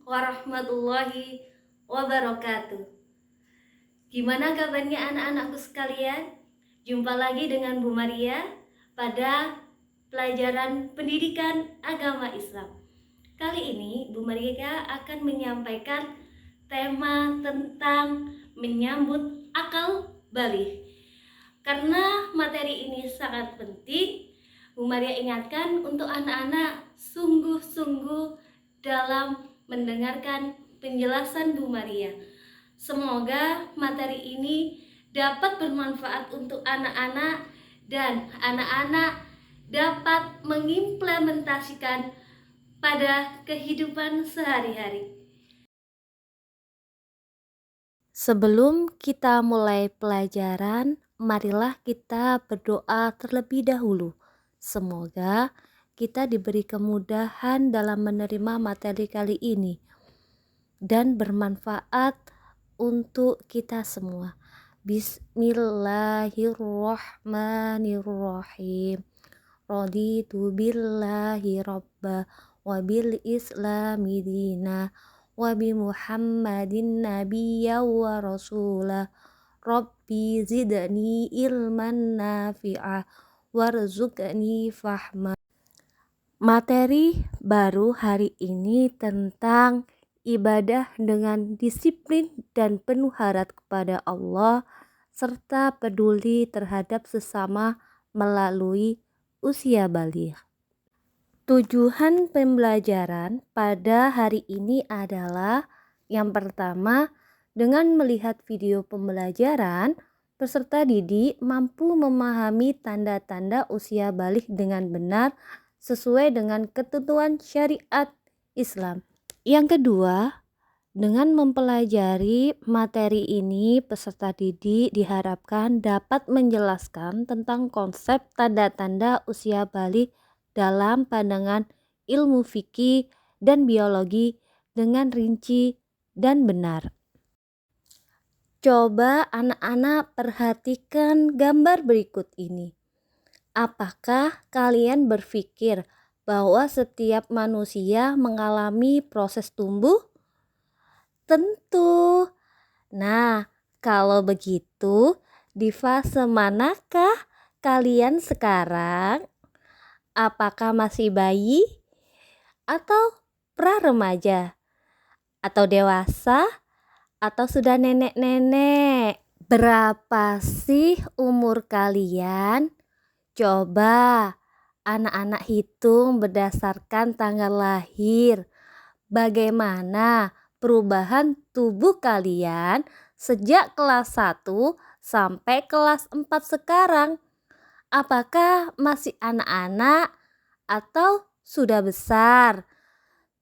warahmatullahi wabarakatuh. Gimana kabarnya anak-anakku sekalian? Jumpa lagi dengan Bu Maria pada pelajaran pendidikan agama Islam. Kali ini Bu Maria akan menyampaikan tema tentang menyambut akal balik. Karena materi ini sangat penting, Bu Maria ingatkan untuk anak-anak sungguh-sungguh dalam mendengarkan penjelasan Bu Maria. Semoga materi ini dapat bermanfaat untuk anak-anak dan anak-anak dapat mengimplementasikan pada kehidupan sehari-hari. Sebelum kita mulai pelajaran, marilah kita berdoa terlebih dahulu. Semoga kita diberi kemudahan dalam menerima materi kali ini dan bermanfaat untuk kita semua. Bismillahirrahmanirrahim. Raditu billahi rabba wa bil islami dina wa bi Muhammadin nabiyya wa rasulah. Rabbi zidni ilman nafi'ah warzuqni fahma. Materi baru hari ini tentang ibadah dengan disiplin dan penuh harap kepada Allah serta peduli terhadap sesama melalui usia baligh. Tujuan pembelajaran pada hari ini adalah yang pertama, dengan melihat video pembelajaran, peserta didik mampu memahami tanda-tanda usia baligh dengan benar sesuai dengan ketentuan syariat Islam. Yang kedua, dengan mempelajari materi ini, peserta didik diharapkan dapat menjelaskan tentang konsep tanda-tanda usia baligh dalam pandangan ilmu fikih dan biologi dengan rinci dan benar. Coba anak-anak perhatikan gambar berikut ini. Apakah kalian berpikir bahwa setiap manusia mengalami proses tumbuh? Tentu. Nah, kalau begitu, di fase manakah kalian sekarang? Apakah masih bayi? Atau pra-remaja? Atau dewasa? Atau sudah nenek-nenek? Berapa sih umur kalian? Coba anak-anak hitung berdasarkan tanggal lahir. Bagaimana perubahan tubuh kalian sejak kelas 1 sampai kelas 4 sekarang? Apakah masih anak-anak atau sudah besar?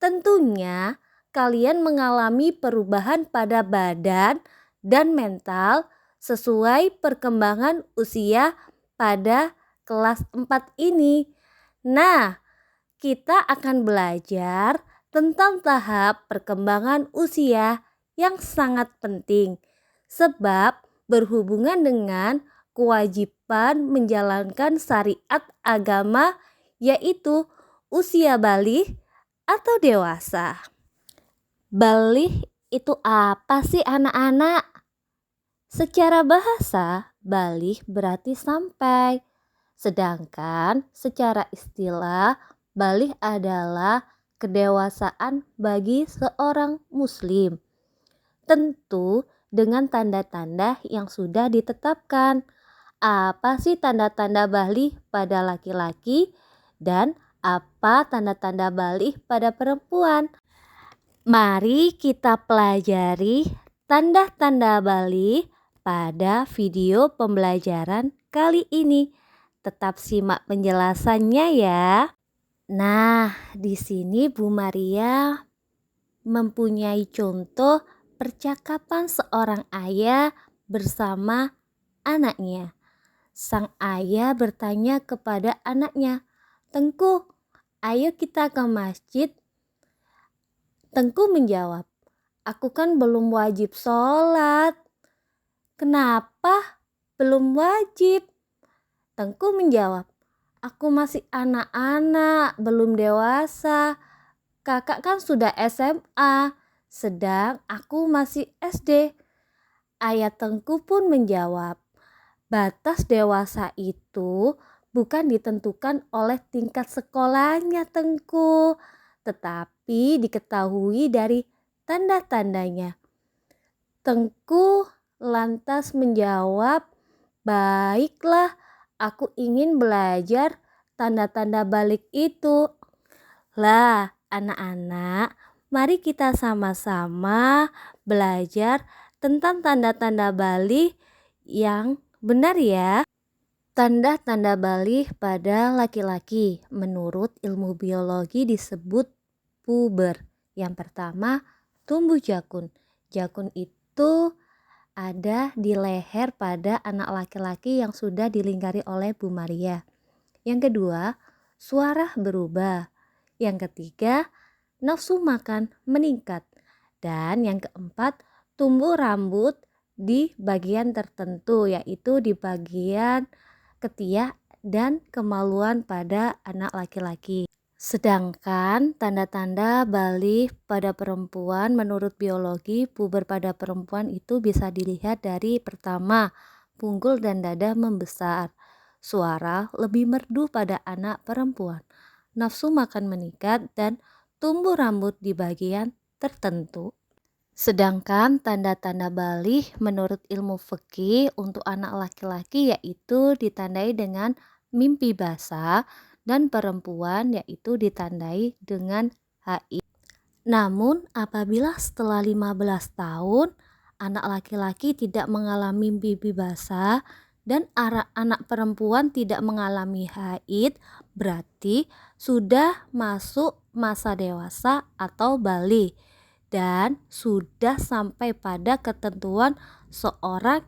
Tentunya kalian mengalami perubahan pada badan dan mental sesuai perkembangan usia pada kelas 4 ini. Nah, kita akan belajar tentang tahap perkembangan usia yang sangat penting sebab berhubungan dengan kewajiban menjalankan syariat agama, yaitu usia baligh atau dewasa. Baligh itu apa sih anak-anak? Secara bahasa, baligh berarti sampai. Sedangkan secara istilah, baligh adalah kedewasaan bagi seorang muslim. Tentu dengan tanda-tanda yang sudah ditetapkan. Apa sih tanda-tanda baligh pada laki-laki dan apa tanda-tanda baligh pada perempuan? Mari kita pelajari tanda-tanda baligh pada video pembelajaran kali ini. Tetap simak penjelasannya ya. Nah, di sini Bu Maria mempunyai contoh percakapan seorang ayah bersama anaknya. Sang ayah bertanya kepada anaknya, "Tengku, ayo kita ke masjid." Tengku menjawab, "Aku kan belum wajib sholat." "Kenapa belum wajib?" Tengku menjawab, "Aku masih anak-anak, belum dewasa." Kakak kan sudah SMA, sedang aku masih SD. Ayah Tengku pun menjawab, batas dewasa itu bukan ditentukan oleh tingkat sekolahnya Tengku, tetapi diketahui dari tanda-tandanya. Tengku lantas menjawab, baiklah, aku ingin belajar tanda-tanda balik itu. Lah, anak-anak, mari kita sama-sama belajar tentang tanda-tanda balik yang benar ya. Tanda-tanda balik pada laki-laki menurut ilmu biologi disebut puber. Yang pertama, tumbuh jakun. Jakun itu ada di leher pada anak laki-laki yang sudah dilingkari oleh Bu Maria. Yang kedua, suara berubah. Yang ketiga, nafsu makan meningkat. Dan yang keempat, tumbuh rambut di bagian tertentu, yaitu di bagian ketiak dan kemaluan pada anak laki-laki. Sedangkan tanda-tanda balik pada perempuan menurut biologi puber pada perempuan itu bisa dilihat dari pertama, punggul dan dada membesar, suara lebih merdu pada anak perempuan, nafsu makan meningkat, dan tumbuh rambut di bagian tertentu. Sedangkan tanda-tanda balik menurut ilmu fikih untuk anak laki-laki yaitu ditandai dengan mimpi basah dan perempuan yaitu ditandai dengan haid. Namun apabila setelah 15 tahun anak laki-laki tidak mengalami mimpi basah dan anak perempuan tidak mengalami haid, berarti sudah masuk masa dewasa atau balik dan sudah sampai pada ketentuan seorang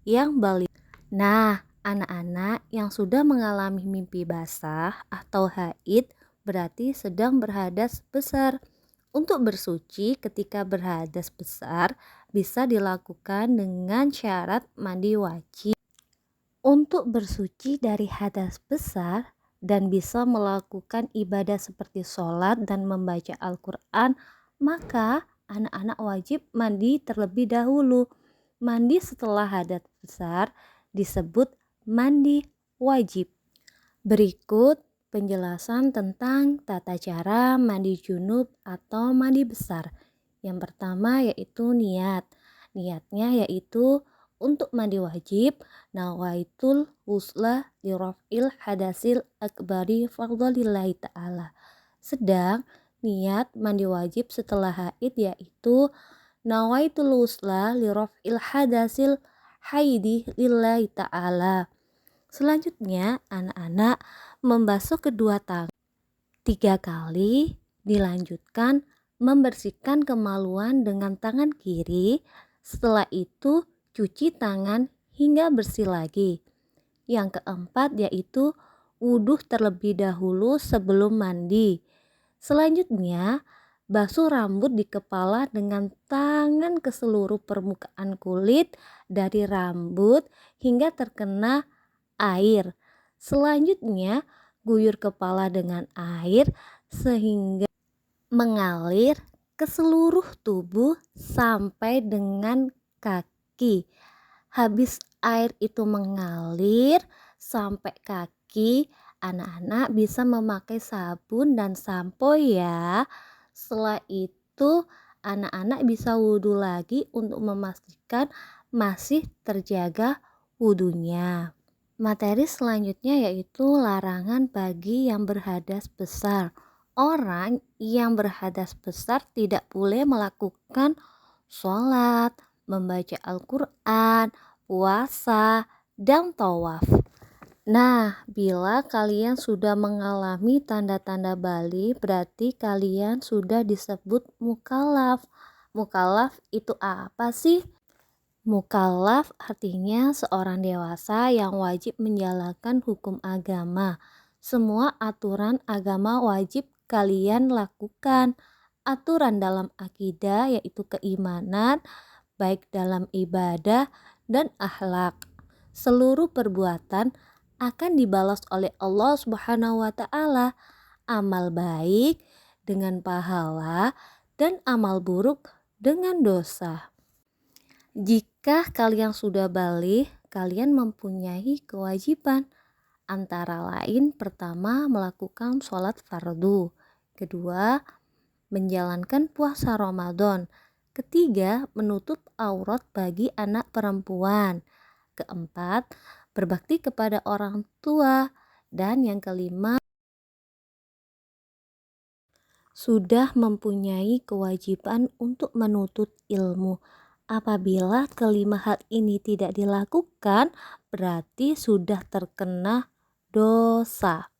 yang balik. Nah, anak-anak yang sudah mengalami mimpi basah atau haid berarti sedang berhadas besar. Untuk bersuci ketika berhadas besar bisa dilakukan dengan syarat mandi wajib. Untuk bersuci dari hadas besar dan bisa melakukan ibadah seperti sholat dan membaca Al-Quran, maka anak-anak wajib mandi terlebih dahulu. Mandi setelah hadas besar disebut mandi wajib. Berikut penjelasan tentang tata cara mandi junub atau mandi besar. Yang pertama yaitu niat. Niatnya yaitu untuk mandi wajib, nawaitul husla liraf'il hadasil akbari fardhalillahi ta'ala. Sedang niat mandi wajib setelah haid yaitu nawaitul husla liraf'il hadasil haidi lillahi ta'ala. Selanjutnya anak-anak membasuh kedua tangan 3 kali, dilanjutkan membersihkan kemaluan dengan tangan kiri. Setelah itu cuci tangan hingga bersih lagi. Yang keempat yaitu wudhu terlebih dahulu sebelum mandi. Selanjutnya basuh rambut di kepala dengan tangan ke seluruh permukaan kulit dari rambut hingga terkena air. Selanjutnya guyur kepala dengan air sehingga mengalir ke seluruh tubuh sampai dengan kaki. Habis air itu mengalir sampai kaki, anak-anak bisa memakai sabun dan sampo ya. Setelah itu anak-anak bisa wudhu lagi untuk memastikan masih terjaga wudhunya. Materi selanjutnya yaitu larangan bagi yang berhadas besar. Orang yang berhadas besar tidak boleh melakukan sholat, membaca Al-Quran, puasa, dan tawaf. Nah, bila kalian sudah mengalami tanda-tanda balik, berarti kalian sudah disebut mukallaf. Mukallaf itu apa sih? Mukallaf artinya seorang dewasa yang wajib menjalankan hukum agama. Semua aturan agama wajib kalian lakukan. Aturan dalam akidah yaitu keimanan, baik dalam ibadah dan akhlak. Seluruh perbuatan akan dibalas oleh Allah Subhanahu wa taala. Amal baik dengan pahala dan amal buruk dengan dosa. Jika kalian sudah balik, kalian mempunyai kewajiban. Antara lain, pertama melakukan sholat fardu, kedua menjalankan puasa Ramadan, ketiga menutup aurat bagi anak perempuan, keempat berbakti kepada orang tua, dan yang kelima sudah mempunyai kewajiban untuk menuntut ilmu. Apabila kelima hal ini tidak dilakukan, berarti sudah terkena dosa.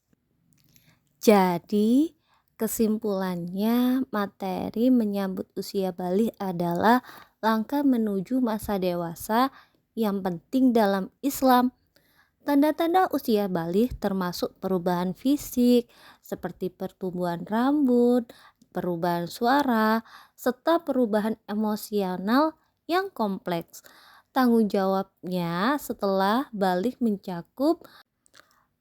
Jadi, kesimpulannya materi menyambut usia balik adalah langkah menuju masa dewasa yang penting dalam Islam. Tanda-tanda usia balik termasuk perubahan fisik seperti pertumbuhan rambut, perubahan suara, serta perubahan emosional yang kompleks. Tanggung jawabnya setelah balik mencakup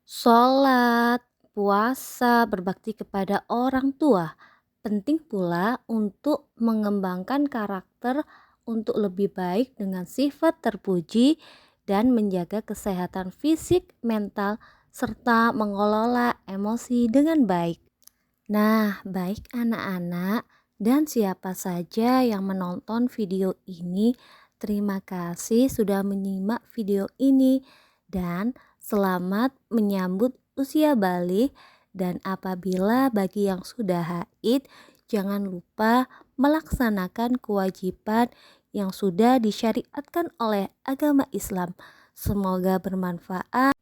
sholat, puasa, berbakti kepada orang tua. Penting pula untuk mengembangkan karakter untuk lebih baik dengan sifat terpuji dan menjaga kesehatan fisik, mental, serta mengelola emosi dengan baik. Nah, baik anak-anak dan siapa saja yang menonton video ini, terima kasih sudah menyimak video ini dan selamat menyambut usia balik. Dan apabila bagi yang sudah haid, jangan lupa melaksanakan kewajiban yang sudah disyariatkan oleh agama Islam. Semoga bermanfaat.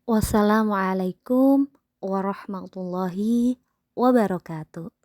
Wassalamualaikum warahmatullahi wabarakatuh.